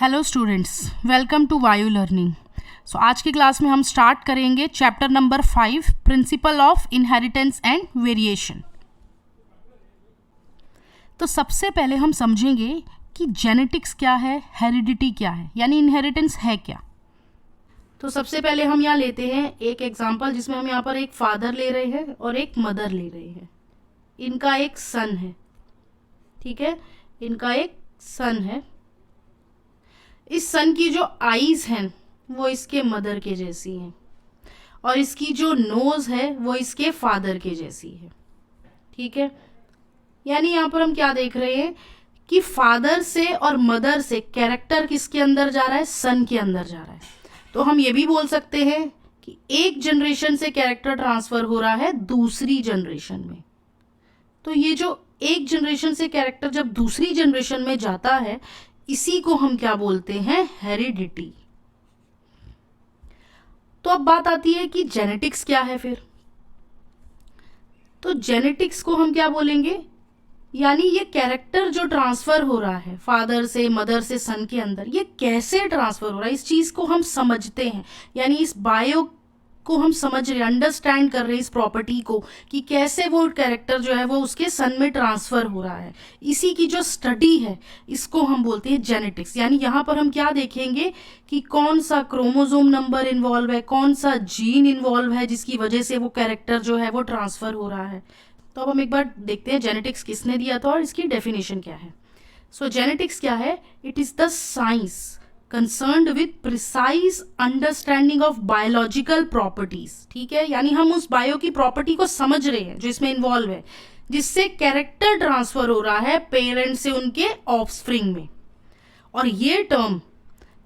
Hello students, welcome to वायु learning. सो आज की क्लास में हम स्टार्ट करेंगे chapter number 5, principle of inheritance and variation. तो सबसे पहले हम समझेंगे कि जेनेटिक्स क्या है, हेरिडिटी क्या है, यानी इनहेरिटेंस है क्या। तो सबसे पहले हम यहाँ लेते हैं एक एग्जांपल जिसमें हम यहाँ पर एक फादर ले रहे हैं और एक मदर ले रहे हैं। इनका एक सन है, ठीक है, इनका एक सन है। इस सन की जो आईज हैं वो इसके मदर के जैसी हैं और इसकी जो नोज है वो इसके फादर के जैसी है, ठीक है। यानी यहाँ पर हम क्या देख रहे हैं कि फादर से और मदर से कैरेक्टर किसके अंदर जा रहा है, सन के अंदर जा रहा है। तो हम ये भी बोल सकते हैं कि एक जनरेशन से कैरेक्टर ट्रांसफर हो रहा है दूसरी जनरेशन में। तो ये जो एक जनरेशन से कैरेक्टर जब दूसरी जनरेशन में जाता है, इसी को हम क्या बोलते हैं, हेरिडिटी। तो अब बात आती है कि जेनेटिक्स क्या है फिर। तो जेनेटिक्स को हम क्या बोलेंगे, यानी ये कैरेक्टर जो ट्रांसफर हो रहा है फादर से मदर से सन के अंदर, ये कैसे ट्रांसफर हो रहा है, इस चीज को हम समझते हैं। यानी इस बायो को हम समझ रहे, अंडरस्टैंड कर रहे हैं इस प्रॉपर्टी को कि कैसे वो कैरेक्टर जो है वो उसके सन में ट्रांसफर हो रहा है। इसी की जो स्टडी है इसको हम बोलते हैं जेनेटिक्स। यानी यहाँ पर हम क्या देखेंगे कि कौन सा क्रोमोसोम नंबर इन्वॉल्व है, कौन सा जीन इन्वॉल्व है जिसकी वजह से वो कैरेक्टर जो है वो ट्रांसफर हो रहा है। तो अब हम एक बार देखते हैं जेनेटिक्स किसने दिया था और इसकी डेफिनेशन क्या है। सो जेनेटिक्स क्या है, it is the science concerned with precise understanding of biological properties, ठीक है। यानी हम उस बायो की प्रॉपर्टी को समझ रहे हैं जो इसमें इन्वॉल्व है, जिससे कैरेक्टर ट्रांसफर हो रहा है पेरेंट से उनके ऑफस्प्रिंग में। और ये टर्म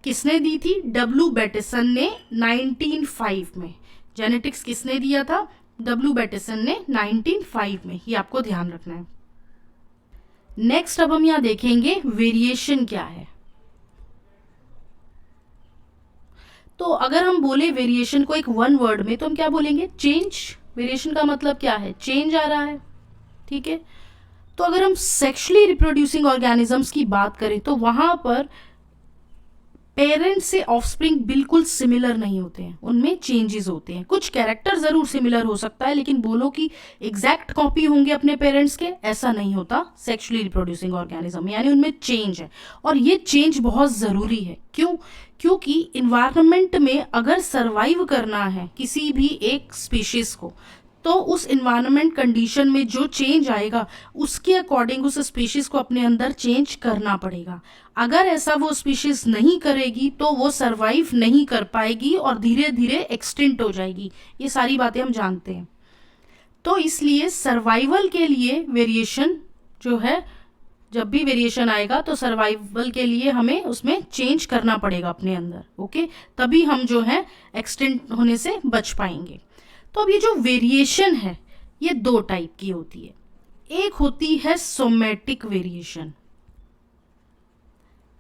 किसने दी थी, डब्ल्यू बैटेसन ने 1905 में। जेनेटिक्स किसने दिया था, डब्ल्यू बैटेसन ने 1905 में। ये आपको ध्यान रखना है। नेक्स्ट अब हम यहाँ देखेंगे वेरिएशन क्या है। तो अगर हम बोले वेरिएशन को एक वन वर्ड में तो हम क्या बोलेंगे, चेंज। वेरिएशन का मतलब क्या है, चेंज आ रहा है, ठीक है। तो अगर हम सेक्सुअली रिप्रोड्यूसिंग ऑर्गेनिजम्स की बात करें तो वहां पर पेरेंट से ऑफस्प्रिंग बिल्कुल सिमिलर नहीं होते हैं, उनमें चेंजेस होते हैं। कुछ कैरेक्टर जरूर सिमिलर हो सकता है, लेकिन बोलो कि एग्जैक्ट कॉपी होंगे अपने पेरेंट्स के, ऐसा नहीं होता सेक्सुअली रिप्रोड्यूसिंग ऑर्गेनिज्म। यानी उनमें चेंज है और ये चेंज बहुत जरूरी है। क्यों, क्योंकि इन्वायरमेंट में अगर सरवाइव करना है किसी भी एक स्पीशीज को, तो उस इन्वायरमेंट कंडीशन में जो चेंज आएगा उसके अकॉर्डिंग उस स्पीशीज को अपने अंदर चेंज करना पड़ेगा। अगर ऐसा वो स्पीशीज नहीं करेगी तो वो सरवाइव नहीं कर पाएगी और धीरे धीरे एक्सटिंक्ट हो जाएगी। ये सारी बातें हम जानते हैं। तो इसलिए सर्वाइवल के लिए वेरिएशन जो है, जब भी वेरिएशन आएगा तो सर्वाइवल के लिए हमें उसमें चेंज करना पड़ेगा अपने अंदर, ओके, तभी हम जो है एक्सटिंक्ट होने से बच पाएंगे। तो अब ये जो वेरिएशन है ये दो टाइप की होती है। एक होती है सोमैटिक वेरिएशन।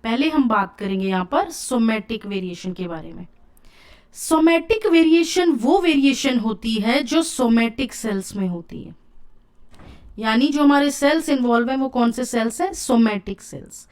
पहले हम बात करेंगे यहां पर सोमैटिक वेरिएशन के बारे में। सोमैटिक वेरिएशन वो वेरिएशन होती है जो सोमैटिक सेल्स में होती है। यानी जो हमारे सेल्स इन्वॉल्व हैं वो कौन से सेल्स हैं, सोमैटिक सेल्स।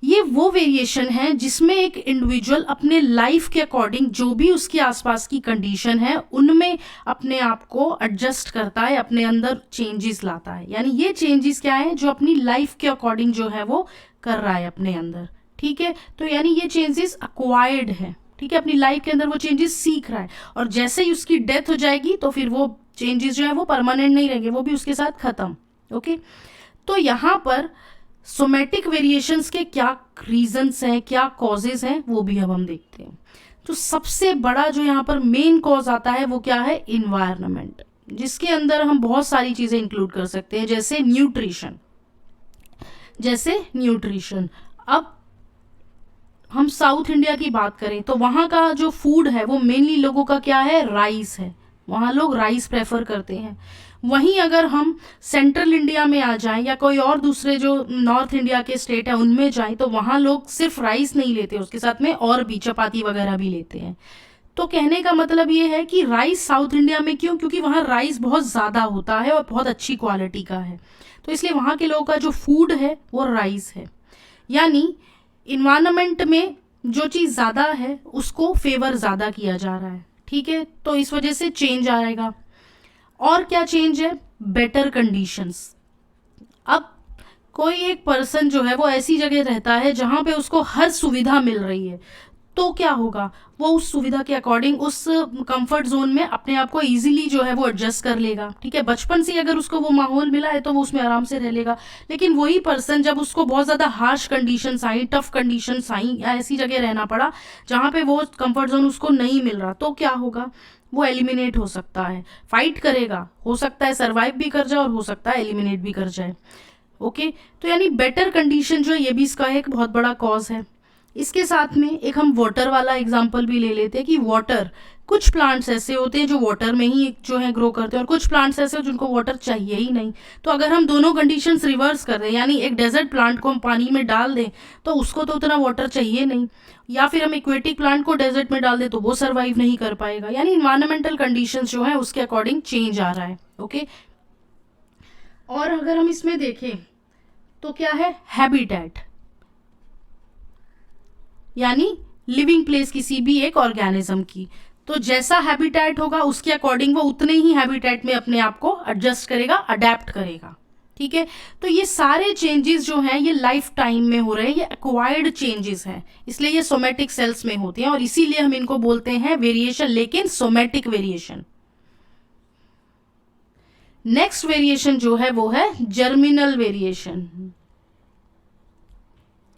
ये वो वेरिएशन है जिसमें एक इंडिविजुअल अपने लाइफ के अकॉर्डिंग जो भी उसके आसपास की कंडीशन है उनमें अपने आप को एडजस्ट करता है, अपने अंदर चेंजेस लाता है। यानी ये चेंजेस क्या है, जो अपनी लाइफ के अकॉर्डिंग जो है वो कर रहा है अपने अंदर, ठीक है। तो यानी ये चेंजेस अक्वायर्ड है, ठीक है, अपनी लाइफ के अंदर वो चेंजेस सीख रहा है। और जैसे ही उसकी डेथ हो जाएगी तो फिर वो चेंजेस जो है वो परमानेंट नहीं रहेंगे, वो भी उसके साथ खत्म, ओके। तो यहाँ पर सोमैटिक वेरिएशंस के क्या रीजंस हैं, क्या कॉजेज हैं, वो भी अब हम देखते हैं। तो सबसे बड़ा जो यहाँ पर मेन कॉज आता है वो क्या है, इन्वायरमेंट, जिसके अंदर हम बहुत सारी चीजें इंक्लूड कर सकते हैं, जैसे न्यूट्रिशन। अब हम साउथ इंडिया की बात करें तो वहाँ का जो फूड है वो मेनली लोगों का क्या है, राइस है। वहाँ लोग राइस प्रेफर करते हैं। वहीं अगर हम सेंट्रल इंडिया में आ जाएं या कोई और दूसरे जो नॉर्थ इंडिया के स्टेट है उनमें जाएं तो वहाँ लोग सिर्फ राइस नहीं लेते, उसके साथ में और भी चपाती वगैरह भी लेते हैं। तो कहने का मतलब ये है कि राइस साउथ इंडिया में क्यों, क्योंकि वहाँ राइस बहुत ज़्यादा होता है और बहुत अच्छी क्वालिटी का है, तो इसलिए वहाँ के लोगों का जो फूड है वो राइस है। यानी इन्वायरमेंट में जो चीज़ ज़्यादा है उसको फेवर ज़्यादा किया जा रहा है, ठीक है, तो इस वजह से चेंज आएगा। और क्या चेंज है? Better conditions. अब कोई एक पर्सन जो है वो ऐसी जगह रहता है जहाँ पे उसको हर सुविधा मिल रही है, तो क्या होगा, वो उस सुविधा के अकॉर्डिंग उस कंफर्ट जोन में अपने आप को इजीली जो है वो एडजस्ट कर लेगा, ठीक है। बचपन से अगर उसको वो माहौल मिला है तो वो उसमें आराम से रह लेगा। लेकिन वही पर्सन जब उसको बहुत ज़्यादा हार्श कंडीशंस आई, टफ कंडीशंस आई, या ऐसी जगह रहना पड़ा जहाँ पे वो कंफर्ट जोन उसको नहीं मिल रहा, तो क्या होगा, वो एलिमिनेट हो सकता है। फाइट करेगा, हो सकता है सर्वाइव भी कर जाए और हो सकता है एलिमिनेट भी कर जाए। ओके, तो यानी बेटर कंडीशन जो है ये भी इसका एक बहुत बड़ा कॉज है। इसके साथ में एक हम वाटर वाला एग्जांपल भी ले लेते हैं कि वाटर, कुछ प्लांट्स ऐसे होते हैं जो वाटर में ही जो है ग्रो करते हैं और कुछ प्लांट्स ऐसे हैं जिनको वाटर चाहिए ही नहीं। तो अगर हम दोनों कंडीशंस रिवर्स कर दें, यानी एक डेजर्ट प्लांट को हम पानी में डाल दें तो उसको तो उतना वाटर चाहिए नहीं, या फिर हम एक्वेटिक प्लांट को डेजर्ट में डाल दें तो वो सर्वाइव नहीं कर पाएगा। यानी इन्वायरमेंटल कंडीशंस जो है उसके अकॉर्डिंग चेंज आ रहा है। ओके, और अगर हम इसमें देखें तो क्या है, हैबिटेट, यानी लिविंग प्लेस किसी भी एक ऑर्गेनिज्म की। तो जैसा हैबिटेट होगा उसके अकॉर्डिंग वो उतने ही हैबिटेट में अपने आप को एडजस्ट करेगा, अडेप्ट करेगा, ठीक है। तो ये सारे चेंजेस जो हैं ये लाइफ टाइम में हो रहे हैं, ये एक्वायर्ड चेंजेस हैं, इसलिए ये सोमेटिक सेल्स में होते हैं और इसीलिए हम इनको बोलते हैं वेरिएशन, लेकिन सोमेटिक वेरिएशन। नेक्स्ट वेरिएशन जो है वो है जर्मिनल वेरिएशन।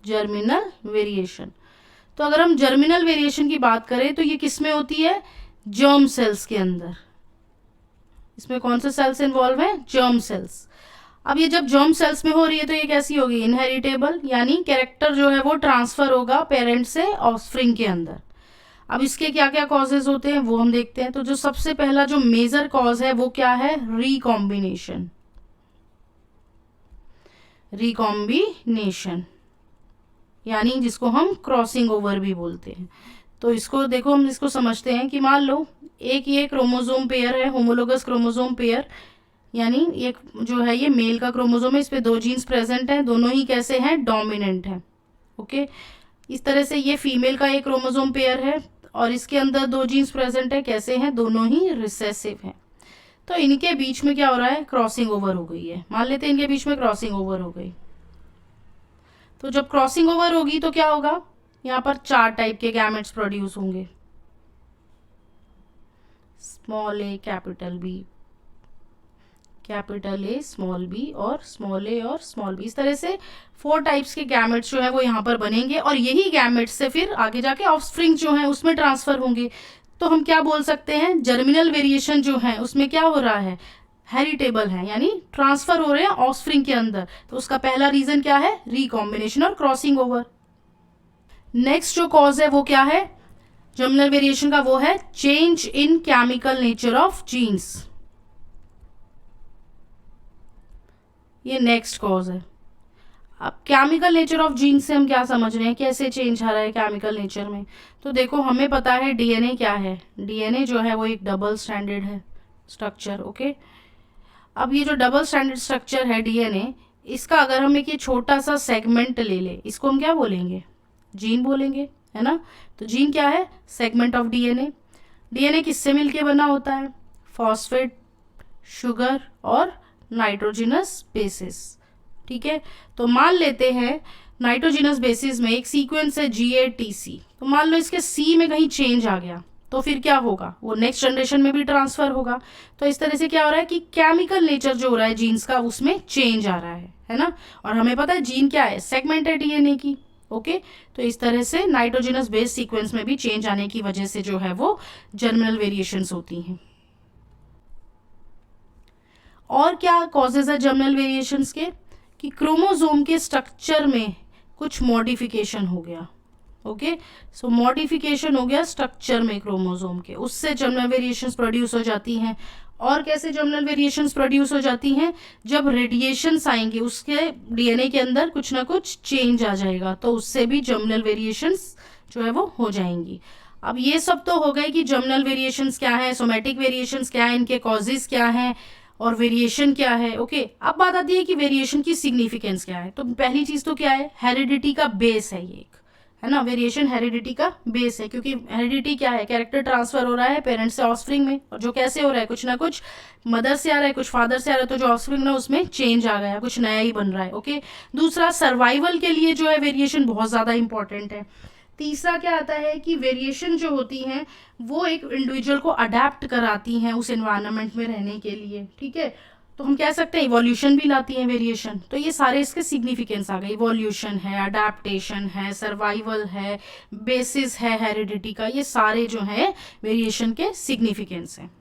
जर्मिनल वेरिएशन, तो अगर हम जर्मिनल वेरिएशन की बात करें तो ये किस में होती है, जर्म सेल्स के अंदर। इसमें कौन से सेल्स इन्वॉल्व हैं, जर्म सेल्स। अब ये जब जर्म सेल्स में हो रही है तो ये कैसी होगी, इनहेरिटेबल, यानी कैरेक्टर जो है वो ट्रांसफर होगा पेरेंट से ऑफस्प्रिंग के अंदर। अब इसके क्या क्या कॉजेज होते हैं वो हम देखते हैं। तो जो सबसे पहला जो मेजर कॉज है वो क्या है, रिकॉम्बिनेशन। रिकॉम्बिनेशन यानी जिसको हम क्रॉसिंग ओवर भी बोलते हैं। तो इसको देखो, हम इसको समझते हैं कि मान लो एक ये क्रोमोसोम पेयर है, होमोलोगस क्रोमोसोम पेयर, यानी एक जो है ये मेल का क्रोमोसोम है, इस पे 2 जीन्स प्रेजेंट हैं, दोनों ही कैसे हैं, डोमिनेंट हैं। ओके, इस तरह से ये फीमेल का एक क्रोमोसोम पेयर है और इसके अंदर 2 जीन्स प्रेजेंट है, कैसे हैं, दोनों ही रिसेसिव हैं। तो इनके बीच में क्या हो रहा है, क्रॉसिंग ओवर हो गई है। मान लेते हैं इनके बीच में क्रॉसिंग ओवर हो गई। तो जब क्रॉसिंग ओवर होगी तो क्या होगा, यहाँ पर 4 टाइप के गैमेट्स प्रोड्यूस होंगे, small a capital B, capital A small b और स्मॉल ए और स्मॉल बी। इस तरह से 4 टाइप्स के गैमेट्स जो है वो यहाँ पर बनेंगे और यही गैमेट्स से फिर आगे जाके ऑफस्प्रिंग जो है उसमें ट्रांसफर होंगे। तो हम क्या बोल सकते हैं, जर्मिनल वेरिएशन जो है उसमें क्या हो रहा है, हेरिटेबल है, यानी ट्रांसफर हो रहे हैं ऑफस्प्रिंग के अंदर। तो उसका पहला रीजन क्या है, रिकॉम्बिनेशन और क्रॉसिंग ओवर। नेक्स्ट जो कॉज है वो क्या है जर्मिनल वेरिएशन का, वो है change in chemical nature of genes. ये नेक्स्ट कॉज है। अब केमिकल नेचर ऑफ जीन से हम क्या समझ रहे हैं, कैसे चेंज आ रहा है केमिकल नेचर में। तो देखो हमें पता है डीएनए क्या है, डीएनए जो है वो एक डबल स्टैंडर्ड है स्ट्रक्चर। ओके, अब ये जो डबल स्टैंडर्ड स्ट्रक्चर है डीएनए, इसका अगर हम एक ये छोटा सा सेगमेंट ले ले, इसको हम क्या बोलेंगे, जीन बोलेंगे, है ना। तो जीन क्या है, सेगमेंट ऑफ डीएनए। डीएनए किससे मिलके बना होता है, फॉस्फेट, शुगर और नाइट्रोजिनस बेसिस, ठीक है। तो मान लेते हैं नाइट्रोजिनस बेसिस में एक सीक्वेंस है GATC, तो मान लो इसके C में कहीं चेंज आ गया तो फिर क्या होगा, वो नेक्स्ट जनरेशन में भी ट्रांसफर होगा। तो इस तरह से क्या हो रहा है कि केमिकल नेचर जो हो रहा है जीन्स का उसमें चेंज आ रहा है ना। और हमें पता है जीन क्या है, सेगमेंट है डीएनए की। ओके, तो इस तरह से नाइट्रोजिनस बेस सीक्वेंस में भी चेंज आने की वजह से जो है वो जर्मिनल वेरिएशंस होती हैं। और क्या कॉजेज है जर्मिनल वेरिएशंस के, कि क्रोमोसोम के स्ट्रक्चर में कुछ मॉडिफिकेशन हो गया। ओके, सो मॉडिफिकेशन हो गया स्ट्रक्चर में क्रोमोसोम के, उससे जर्मिनल वेरिएशंस प्रोड्यूस हो जाती हैं। और कैसे जर्मिनल वेरिएशंस प्रोड्यूस हो जाती हैं, जब रेडिएशंस आएंगे उसके डीएनए के अंदर कुछ ना कुछ चेंज आ जाएगा, तो उससे भी जर्मिनल वेरिएशंस जो है वो हो जाएंगी। अब ये सब तो हो गए कि जर्मिनल वेरिएशंस क्या है, सोमेटिक वेरिएशंस क्या है, इनके कॉजेज क्या हैं, और वेरिएशन क्या है। ओके, अब बात आती है कि वेरिएशन की सिग्निफिकेंस क्या है। तो पहली चीज तो क्या है, हेरिडिटी का बेस है ये एक, है ना, वेरिएशन हेरिडिटी का बेस है, क्योंकि हेरिडिटी क्या है, कैरेक्टर ट्रांसफर हो रहा है पेरेंट्स से ऑफस्प्रिंग में, और जो कैसे हो रहा है, कुछ ना कुछ मदर से आ रहा है, कुछ फादर से आ रहा है, तो जो ऑफस्प्रिंग ना उसमें चेंज आ गया, कुछ नया ही बन रहा है। ओके, दूसरा सर्वाइवल के लिए जो है वेरिएशन बहुत ज़्यादा इंपॉर्टेंट है। तीसरा क्या आता है कि वेरिएशन जो होती हैं वो एक इंडिविजुअल को अडेप्ट कराती हैं उस एनवायरनमेंट में रहने के लिए, ठीक है। तो हम कह सकते हैं इवोल्यूशन भी लाती हैं वेरिएशन। तो ये सारे इसके सिग्निफिकेंस आ गए, इवोल्यूशन है, अडेप्टेशन है, सर्वाइवल है, बेसिस है हेरिडिटी का, ये सारे जो है वेरिएशन के सिग्निफिकेंस हैं।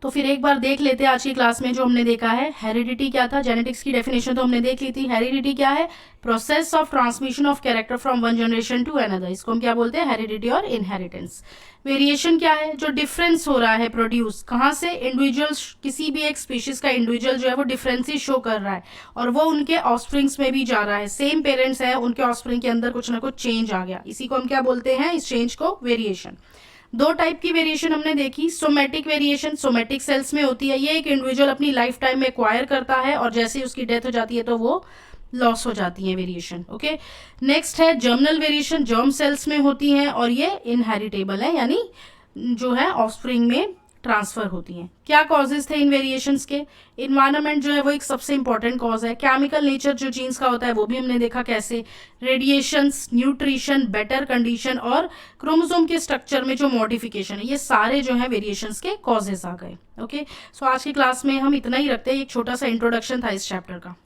तो फिर एक बार देख लेते हैं आज की क्लास में जो हमने देखा है, हेरिडिटी क्या था, जेनेटिक्स की डेफिनेशन तो हमने देख ली थी। हेरिडिटी क्या है, process of transmission of character from one generation to another, इसको हम क्या बोलते हैं, हेरिडिटी और इनहेरिटेंस। वेरिएशन क्या है, जो डिफरेंस हो रहा है प्रोड्यूस कहाँ से, इंडिविजुअल्स, किसी भी एक स्पीशीज का इंडिविजुअल जो है वो डिफरेंसेस शो कर रहा है और वो उनके ऑफस्प्रिंग्स में भी जा रहा है, सेम पेरेंट्स है, उनके ऑफस्प्रिंग के अंदर कुछ ना कुछ चेंज आ गया, इसी को हम क्या बोलते हैं, इस चेंज को वेरिएशन। दो टाइप की वेरिएशन हमने देखी, सोमेटिक वेरिएशन सोमेटिक सेल्स में होती है, ये एक इंडिविजुअल अपनी लाइफ टाइम में एक्वायर करता है और जैसे ही उसकी डेथ हो जाती है तो वो लॉस हो जाती है वेरिएशन। ओके, नेक्स्ट है जर्मिनल वेरिएशन, जर्म सेल्स में होती हैं और ये इनहेरिटेबल है, यानी जो है ऑफस्प्रिंग में ट्रांसफर होती हैं। क्या कॉजेज थे इन वेरिएशंस के, इन्वायरमेंट जो है वो एक सबसे इंपॉर्टेंट कॉज है, केमिकल नेचर जो जीन्स का होता है वो भी हमने देखा कैसे, रेडिएशंस, न्यूट्रिशन, बेटर कंडीशन और क्रोमोसोम के स्ट्रक्चर में जो मॉडिफिकेशन है, ये सारे जो है वेरिएशंस के कॉजेज आ गए। ओके, सो आज की क्लास में हम इतना ही रखते हैं, एक छोटा सा इंट्रोडक्शन था इस चैप्टर का।